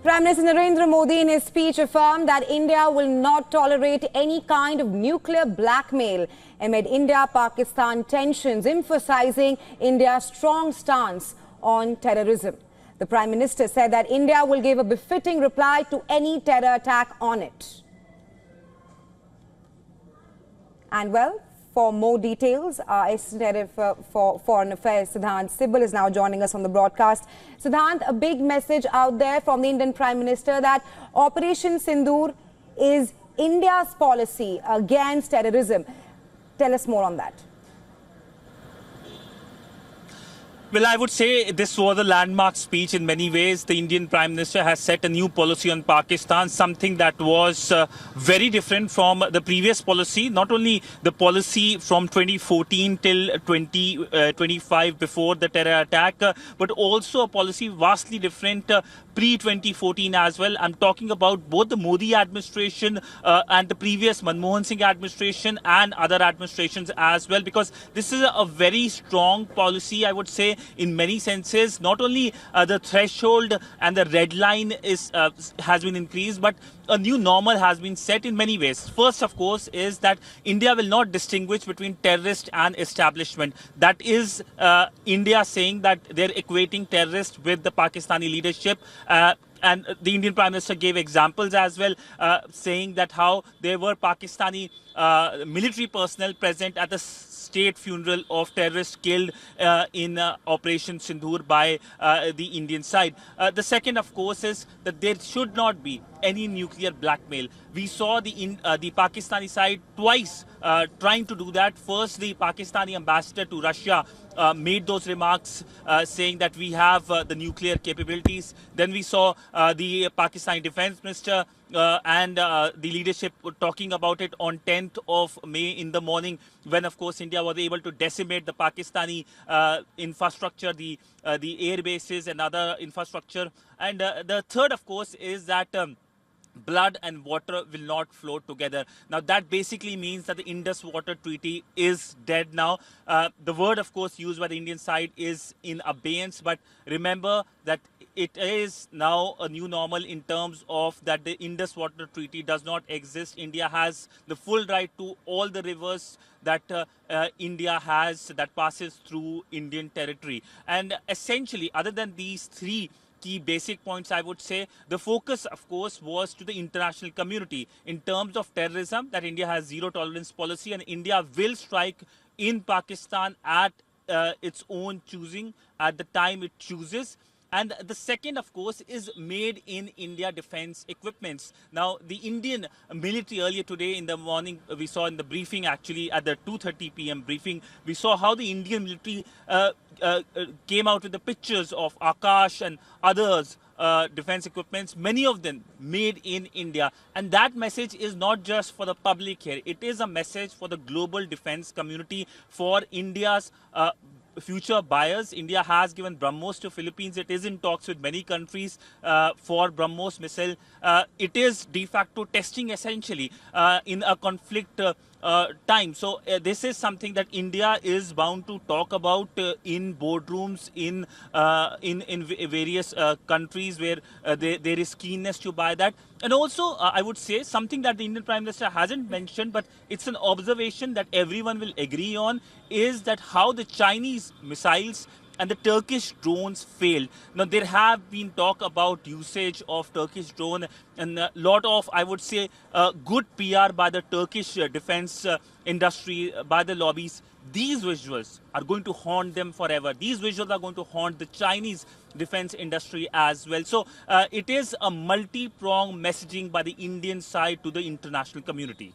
Prime Minister Narendra Modi in his speech affirmed that India will not tolerate any kind of nuclear blackmail amid India-Pakistan tensions, emphasizing India's strong stance on terrorism. The Prime Minister said that India will give a befitting reply to any terror attack on it. And well, for more details, our Assistant Editor for Foreign Affairs, Siddhant Sibal, is now joining us on the broadcast. Siddhant, a big message out there from the Indian Prime Minister that Operation Sindoor is India's policy against terrorism. Tell us more on that. Well, I would say this was a landmark speech in many ways. The Indian Prime Minister has set a new policy on Pakistan, something that was very different from the previous policy. Not only the policy from 2014 till 2025 before the terror attack, but also a policy vastly different pre-2014 as well. I'm talking about both the Modi administration and the previous Manmohan Singh administration and other administrations as well, because this is a very strong policy, I would say, in many senses. Not only the threshold and the red line has been increased, but a new normal has been set in many ways. First, of course, is that India will not distinguish between terrorist and establishment. That is India saying that they're equating terrorists with the Pakistani leadership. And the Indian Prime Minister gave examples as well, saying that how there were Pakistani military personnel present at the state funeral of terrorists killed in Operation Sindoor by the Indian side. The second, of course, is that there should not be any nuclear blackmail. We saw the Pakistani side twice trying to do that. First, the Pakistani ambassador to Russia made those remarks saying that we have the nuclear capabilities. Then we saw the Pakistani defense minister and the leadership were talking about it on 10th of May in the morning, when, of course, India was able to decimate the Pakistani infrastructure, the air bases and other infrastructure. And the third, of course, is that blood and water will not flow together. Now, that basically means that the Indus Water Treaty is dead now. The word, of course, used by the Indian side is in abeyance, but remember that it is now a new normal in terms of that the Indus Water Treaty does not exist. India has the full right to all the rivers that India has that passes through Indian territory. And essentially, other than these three key basic points, I would say the focus, of course, was to the international community in terms of terrorism, that India has zero tolerance policy and India will strike in Pakistan at its own choosing, at the time it chooses. And the second, of course, is made in India defense equipments. Now, the Indian military earlier today in the morning, we saw in the briefing, actually at the 2:30 p.m. briefing, we saw how the Indian military came out with the pictures of Akash and others defense equipments, many of them made in India. And that message is not just for the public here. It is a message for the global defense community, for India's future buyers. India has given BrahMos to Philippines. It is in talks with many countries for BrahMos missile. It is de facto testing essentially in a conflict time. So this is something that India is bound to talk about in boardrooms, in various countries where there is keenness to buy that. And also, I would say something that the Indian Prime Minister hasn't mentioned, but it's an observation that everyone will agree on, is that how the Chinese missiles and the Turkish drones failed. Now, there have been talk about usage of Turkish drone and a lot of, I would say, good PR by the Turkish defense industry, by the lobbies. These visuals are going to haunt them forever. These visuals are going to haunt the Chinese defense industry as well. So it is a multi-pronged messaging by the Indian side to the international community.